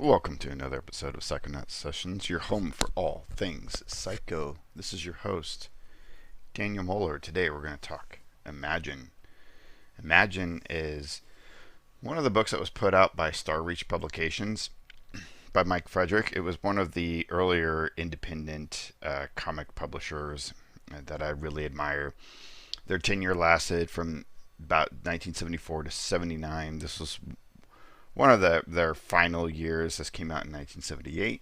Welcome to another episode of Psychonaut Sessions, your home for all things psycho. This is your host, Daniel Moeller. Today we're going to talk Imagine. Imagine is one of the books that was put out by Starreach Publications by Mike Frederick. It was one of the earlier independent comic publishers that I really admire. Their tenure lasted from about 1974 to 79. This was one of their final years. This came out in 1978.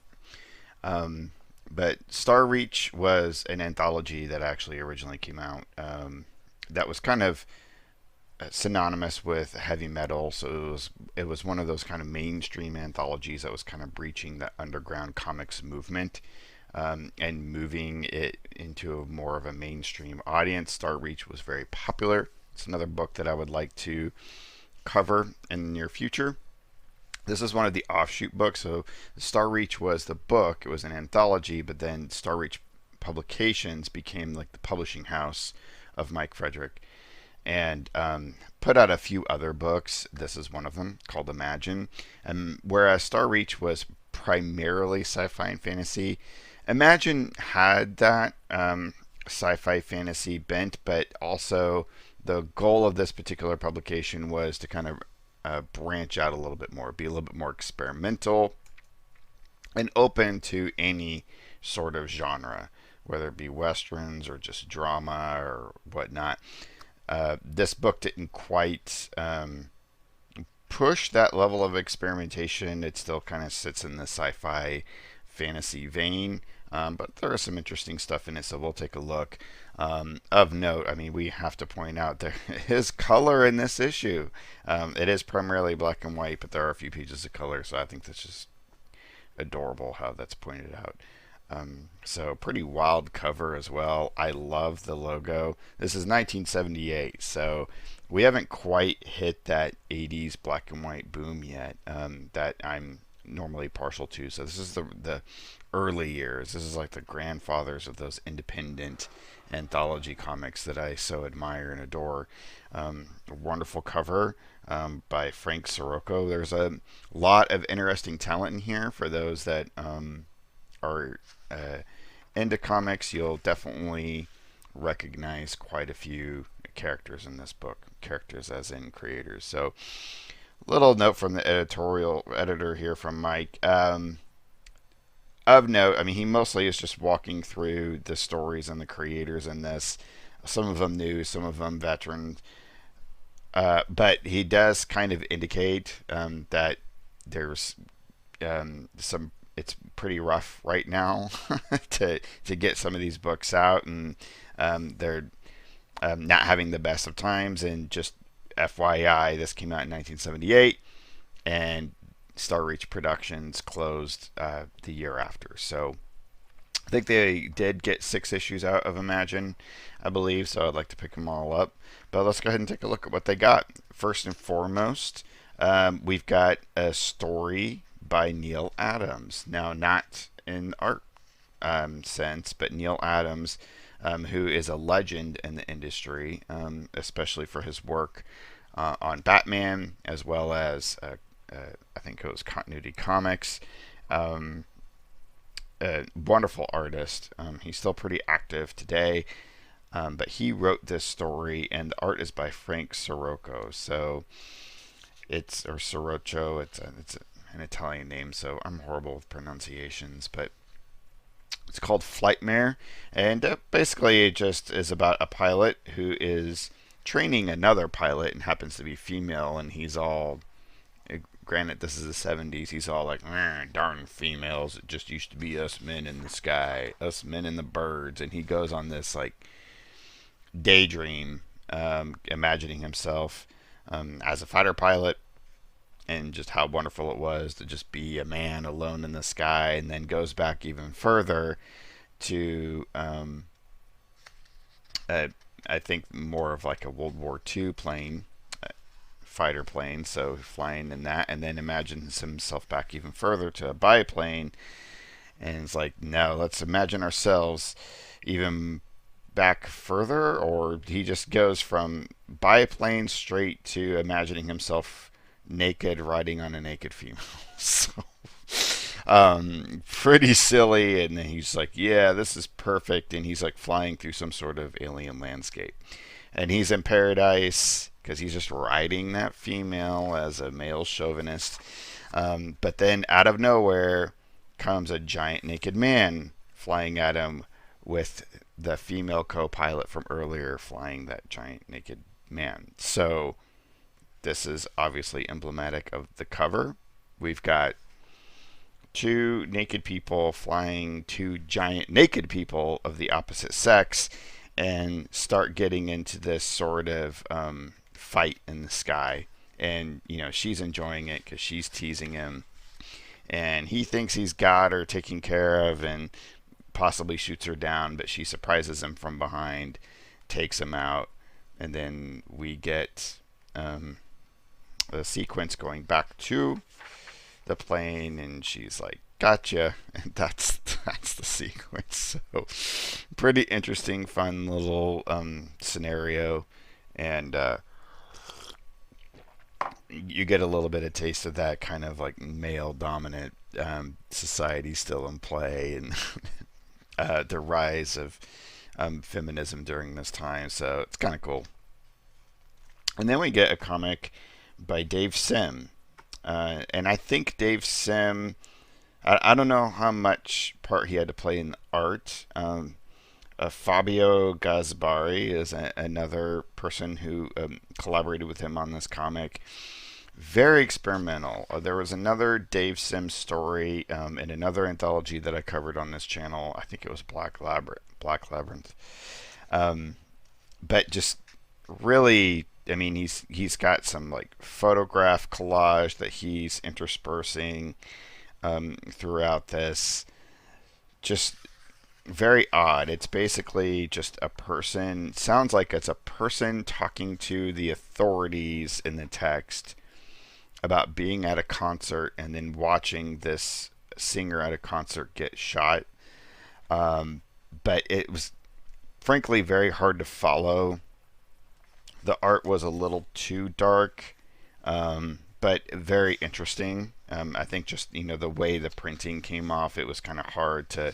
But Starreach was an anthology that actually originally came out that was kind of synonymous with heavy metal. So it was one of those kind of mainstream anthologies that was kind of breaching the underground comics movement and moving it into more of a mainstream audience. Starreach was very popular. It's another book that I would like to cover in the near future. This is one of the offshoot books. So Starreach was the book. It was an anthology, but then Starreach Publications became like the publishing house of Mike Frederick and put out a few other books. This is one of them called Imagine. Whereas Starreach was primarily sci-fi and fantasy, Imagine had that sci-fi fantasy bent, but also the goal of this particular publication was to kind of branch out a little bit more, be a little bit more experimental and open to any sort of genre, whether it be westerns or just drama or whatnot. This book didn't quite push that level of experimentation. It still kind of sits in the sci-fi fantasy vein, but there is some interesting stuff in it, so we'll take a look. Of note, I mean, we have to point out there is color in this issue. It is primarily black and white, but there are a few pages of color, so I think that's just adorable how that's pointed out. So pretty wild cover as well. I love the logo. This is 1978, so we haven't quite hit that 80s black and white boom yet that I'm normally partial to. So this is the early years. This is like the grandfathers of those independent anthology comics that I so admire and adore. A wonderful cover by Frank Sirocco. There's a lot of interesting talent in here. For those that are into comics, you'll definitely recognize quite a few characters in this book. Characters as in creators. So, little note from the editorial editor here from Mike. Of note, I mean, he mostly is just walking through the stories and the creators in this. Some of them new, some of them veteran. But he does kind of indicate that there's some. It's pretty rough right now to get some of these books out, and they're not having the best of times. And just FYI, this came out in 1978, and Starreach Productions closed the year after. So I think they did get 6 issues out of Imagine, I believe, so I'd like to pick them all up. But let's go ahead and take a look at what they got. First and foremost, we've got a story by Neil Adams. Now, not in art sense, but Neil Adams, who is a legend in the industry, especially for his work on Batman, as well as I think it was Continuity Comics. A wonderful artist. He's still pretty active today, but he wrote this story, and the art is by Frank Sirocco. So it's or Sirocco. It's an Italian name, so I'm horrible with pronunciations, but it's called Flightmare, and basically it just is about a pilot who is training another pilot and happens to be female, and he's all, granted this is the 70s, he's all like, darn females, it just used to be us men in the sky, us men in the birds, and he goes on this like daydream, imagining himself as a fighter pilot, and just how wonderful it was to just be a man alone in the sky, and then goes back even further to I think more of like a World War II plane, fighter plane, so flying in that, and then imagines himself back even further to a biplane, and it's like, no, let's imagine ourselves even back further, or he just goes from biplane straight to imagining himself naked riding on a naked female. So Pretty silly. And then he's like, yeah, this is perfect. And he's like flying through some sort of alien landscape. And he's in paradise because he's just riding that female as a male chauvinist. But then out of nowhere comes a giant naked man flying at him with the female co-pilot from earlier flying that giant naked man. So this is obviously emblematic of the cover. We've got two naked people flying two giant naked people of the opposite sex and start getting into this sort of fight in the sky. And, you know, she's enjoying it because she's teasing him. And he thinks he's got her taken care of and possibly shoots her down, but she surprises him from behind, takes him out, and then we get a sequence going back to the plane, and she's like, "Gotcha," and that's the sequence. So, pretty interesting, fun little scenario, and you get a little bit of taste of that kind of like male dominant society still in play, and the rise of feminism during this time. So it's kind of cool. And then we get a comic by Dave Sim. And I think Dave Sim, I don't know how much part he had to play in the art. Fabio Gaspari is another person who collaborated with him on this comic. Very experimental. There was another Dave Sim story in another anthology that I covered on this channel. I think it was Black Labyrinth. But just really, I mean, he's got some like photograph collage that he's interspersing throughout this. Just very odd. It's basically just a person. Sounds like it's a person talking to the authorities in the text about being at a concert and then watching this singer at a concert get shot. But it was frankly very hard to follow. The art was a little too dark, but very interesting. I think just, you know, the way the printing came off, it was kind of hard to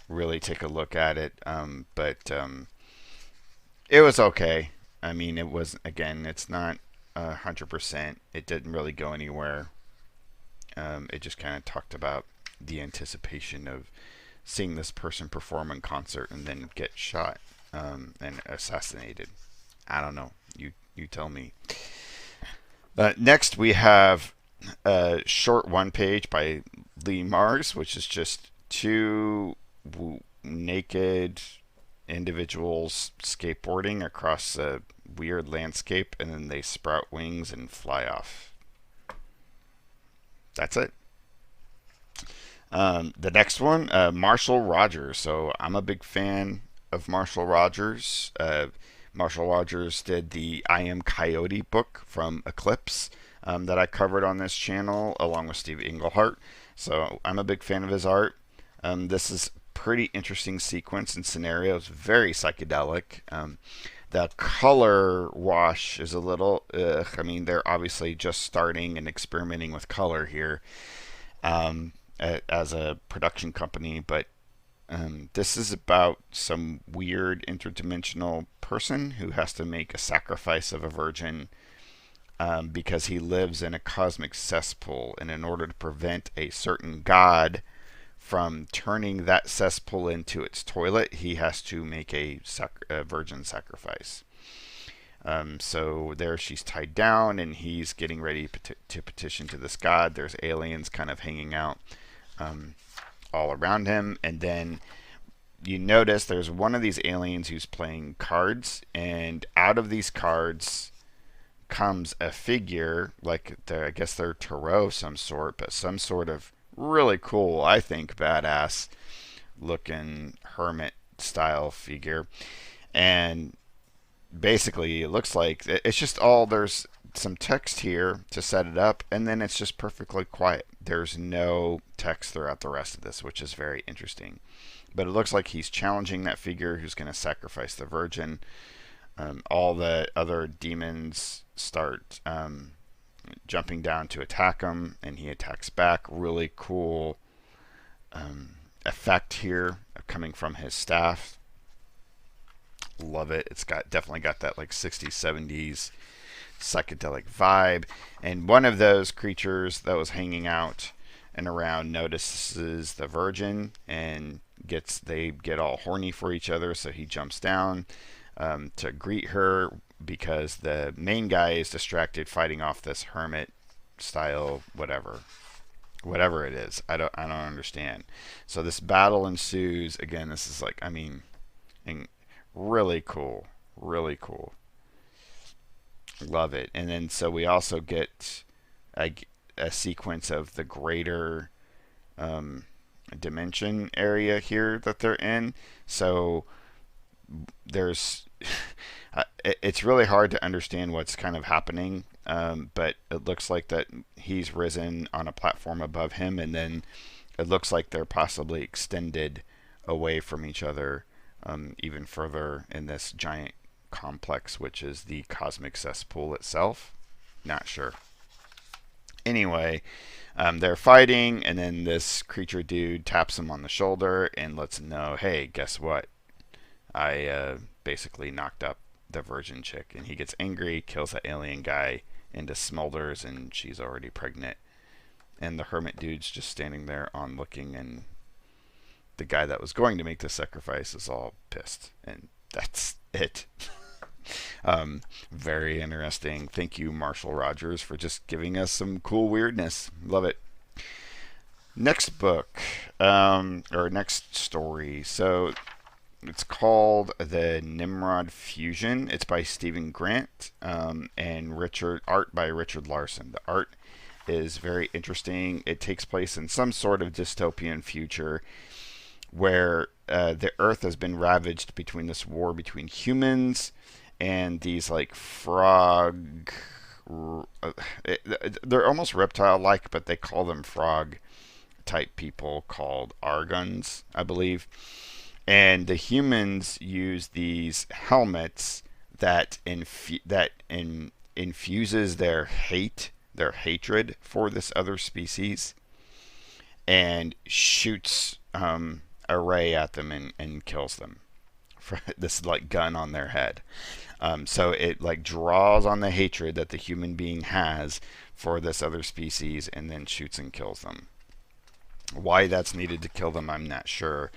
really take a look at it. But it was okay. I mean, it was, again, it's not 100%. It didn't really go anywhere. It just kind of talked about the anticipation of seeing this person perform in concert and then get shot and assassinated. I don't know. You tell me. Next, we have a short one page by Lee Mars, which is just two naked individuals skateboarding across a weird landscape, and then they sprout wings and fly off. That's it. The next one, Marshall Rogers. So I'm a big fan of Marshall Rogers. Marshall Rogers did the I Am Coyote book from Eclipse that I covered on this channel along with Steve Englehart. So I'm a big fan of his art. This is pretty interesting sequence and scenarios, very psychedelic. The color wash is a little, I mean, they're obviously just starting and experimenting with color here as a production company, but this is about some weird interdimensional person who has to make a sacrifice of a virgin because he lives in a cosmic cesspool, and in order to prevent a certain god from turning that cesspool into its toilet, he has to make a virgin sacrifice. So there she's tied down, and he's getting ready to petition to this god. There's aliens kind of hanging out all around him, and then you notice there's one of these aliens who's playing cards, and out of these cards comes a figure, like I guess they're tarot of some sort, but some sort of really cool, I think, badass looking hermit style figure. And basically it looks like it's just all, there's some text here to set it up, and then it's just perfectly quiet. There's no text throughout the rest of this, which is very interesting. But it looks like he's challenging that figure who's going to sacrifice the virgin. All the other demons start jumping down to attack him, and he attacks back. Really cool effect here coming from his staff. Love it. It's definitely got that like 60s, 70s psychedelic vibe. And one of those creatures that was hanging out and around notices the Virgin and they get all horny for each other, so he jumps down to greet her because the main guy is distracted fighting off this hermit style whatever it is. I don't understand. So this battle ensues. Again, this is like, I mean, really cool, really cool. Love it. And then so we also get a sequence of the greater dimension area here that they're in. So there's it's really hard to understand what's kind of happening, but it looks like that he's risen on a platform above him, and then it looks like they're possibly extended away from each other even further in this giant complex, which is the cosmic cesspool itself. Not sure. Anyway, they're fighting, and then this creature dude taps him on the shoulder and lets him know, hey, guess what? I basically knocked up the Virgin chick. And he gets angry, kills that alien guy into smolders, and she's already pregnant. And the hermit dude's just standing there onlooking, and the guy that was going to make the sacrifice is all pissed. And that's it. Very interesting. Thank you, Marshall Rogers, for just giving us some cool weirdness. Love it. Next book, or next story. So it's called The Nimrod Fusion. It's by Stephen Grant and art by Richard Larson. The art is very interesting. It takes place in some sort of dystopian future where the Earth has been ravaged between this war between humans and these like frog. They're almost reptile-like, but they call them frog-type people called Argons, I believe. And the humans use these helmets that infuses their hatred for this other species, and shoots a ray at them and kills them. For this like gun on their head. So it like draws on the hatred that the human being has for this other species, and then shoots and kills them. Why that's needed to kill them, I'm not sure.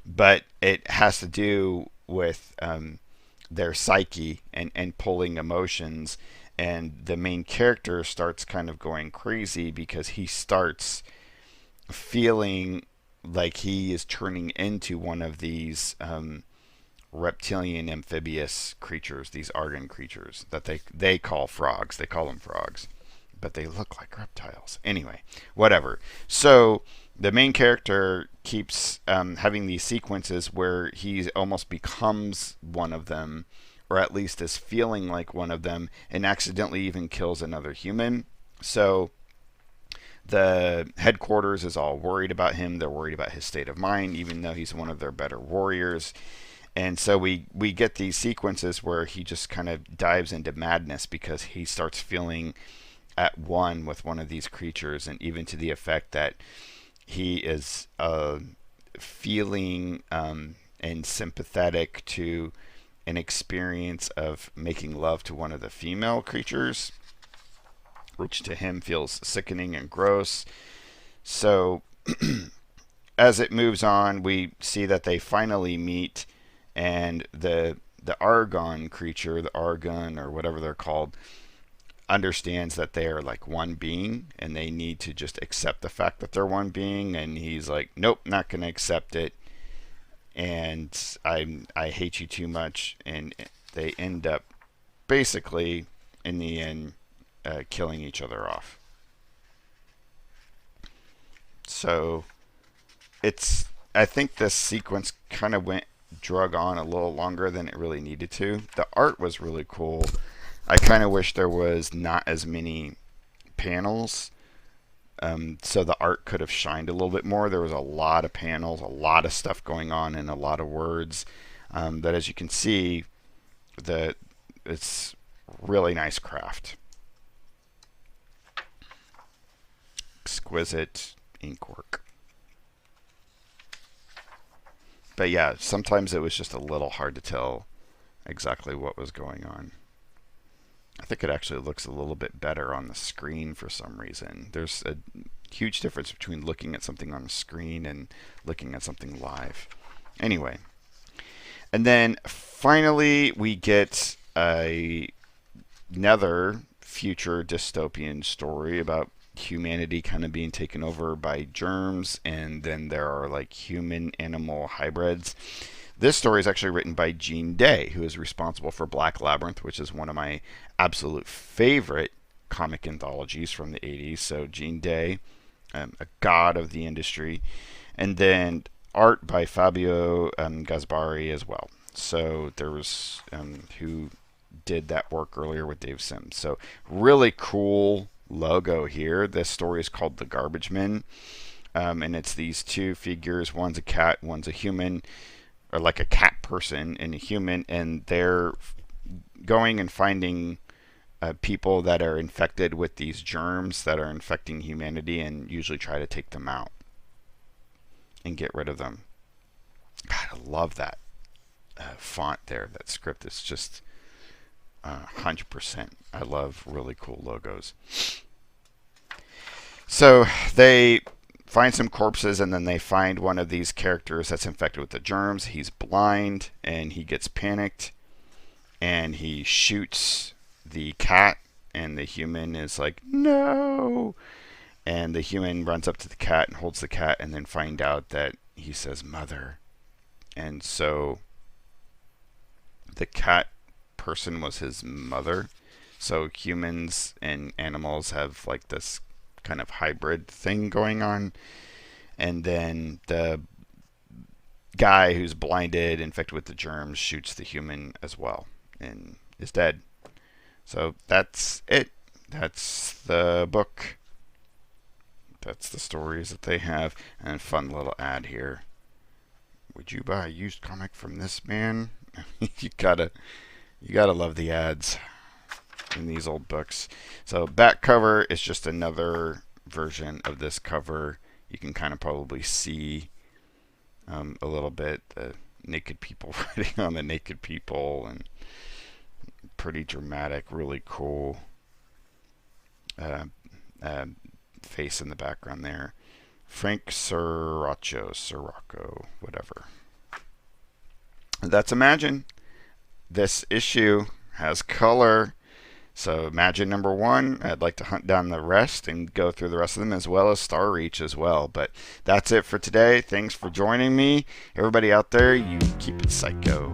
But it has to do with their psyche and pulling emotions. And the main character starts kind of going crazy because he starts feeling like he is turning into one of these reptilian amphibious creatures, these Argon creatures that they call frogs. They call them frogs, but they look like reptiles. Anyway, whatever. So the main character keeps having these sequences where he almost becomes one of them, or at least is feeling like one of them, and accidentally even kills another human. So the headquarters is all worried about him. They're worried about his state of mind, even though he's one of their better warriors. And so we get these sequences where he just kind of dives into madness because he starts feeling at one with one of these creatures, and even to the effect that he is feeling and sympathetic to an experience of making love to one of the female creatures, which to him feels sickening and gross. So as it moves on, we see that they finally meet, and the Argon creature, the Argon or whatever they're called, understands that they are like one being, and they need to just accept the fact that they're one being. And he's like, nope, not going to accept it, and I hate you too much. And they end up basically in the end killing each other off. So I think this sequence kind of drug on a little longer than it really needed to. The art was really cool. I kind of wish there was not as many panels, so the art could have shined a little bit more. There was a lot of panels, a lot of stuff going on, and a lot of words. That, as you can see, it's really nice craft. exquisite ink work. But yeah, sometimes it was just a little hard to tell exactly what was going on. I think it actually looks a little bit better on the screen for some reason. There's a huge difference between looking at something on a screen and looking at something live. Anyway, and then finally we get another future dystopian story about humanity kind of being taken over by germs, and then there are like human-animal hybrids. This story is actually written by Gene Day, who is responsible for Black Labyrinth, which is one of my absolute favorite comic anthologies from the 80s. So Gene Day, a god of the industry. And then art by Fabio Gaspari as well. So there was who did that work earlier with Dave Sims. So really cool logo here. This story is called The Garbage Men. And it's these two figures. One's a cat, one's a human, or like a cat person and a human, and they're going and finding people that are infected with these germs that are infecting humanity, and usually try to take them out and get rid of them. God, I love that font there. That script is just 100%. I love really cool logos. So they find some corpses, and then they find one of these characters that's infected with the germs. He's blind, and he gets panicked, and he shoots the cat, and the human is like, no! And the human runs up to the cat and holds the cat, and then find out that he says mother. And so the cat person was his mother. So humans and animals have like this kind of hybrid thing going on. And then the guy who's blinded, infected with the germs, shoots the human as well and is dead. So that's it. That's the book. That's the stories that they have. And a fun little ad here. Would you buy a used comic from this man? you gotta love the ads in these old books. So back cover is just another version of this cover. You can kind of probably see a little bit the naked people writing on the naked people, and pretty dramatic, really cool face in the background there. Frank Sirocco, whatever. That's Imagine. This issue has color. So Imagine number 1. I'd like to hunt down the rest and go through the rest of them, as well as Star Reach as well. But that's it for today. Thanks for joining me. Everybody out there, you keep it psycho.